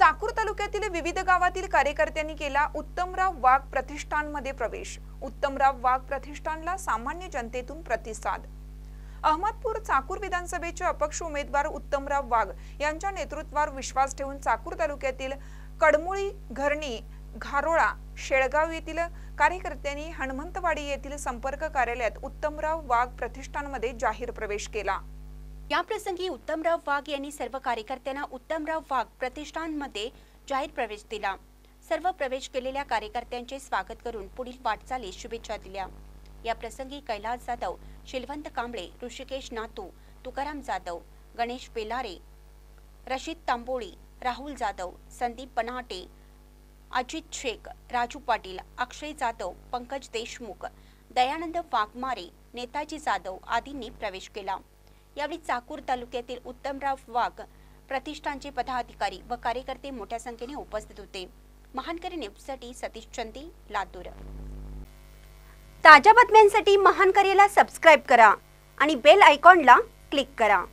चाकूर तालुक्यातील विविध गावातील कार्यकर्त्यांनी केला उत्तमराव वाघ प्रतिष्ठानमध्ये प्रवेश। उत्तमराव वाघ प्रतिष्ठानला सामान्य जनतेतून प्रतिसाद। अहमदपूर चाकूर विधानसभेचे अपक्ष उमेदवार उत्तमराव वाघ यांच्या नेतृत्वावर विश्वास ठेवून चाकूर तालुक्यातील कडमुळी, घरणी, घारोळा, शेळगाव येथील कार्यकर्त्यांनी हनुमंतवाडी येथील संपर्क कार्यालयात उत्तमराव वाघ प्रतिष्ठानमध्ये जाहीर प्रवेश केला। या प्रसंगी उत्तमराव वाघ यांनी सर्व कार्यकर्त्यांना उत्तमराव वाघ प्रतिष्ठानमध्ये जाहीर प्रवेश दिला। सर्व प्रवेश केलेल्या कार्यकर्त्यांचे स्वागत करून पुढील वाटचालीस शुभेच्छा दिल्या। या प्रसंगी कैलास जाधव, शिलवंत कांबळे, ऋषिकेश नातू, तुकाराम जाधव, गणेश बेलारे, रशीद तांबोळी, राहुल जाधव, संदीप पनाटे, अजित शेख, राजू पाटील, अक्षय जाधव, पंकज देशमुख, दयानंद वाघमारे, नेताजी जाधव आदींनी प्रवेश केला। यावेळी चाकूर तालुक्यातील उत्तमराव वाघ प्रतिष्ठानचे पदाधिकारी व कार्यकर्ते मोठ्या संख्येने उपस्थित होते। महानकरी न्यूजसाठी सतीश चंदी, लातूर। ताज्या बातम्यांसाठी महानकरीला सबस्क्राइब करा आणि बेल आयकॉनला क्लिक करा।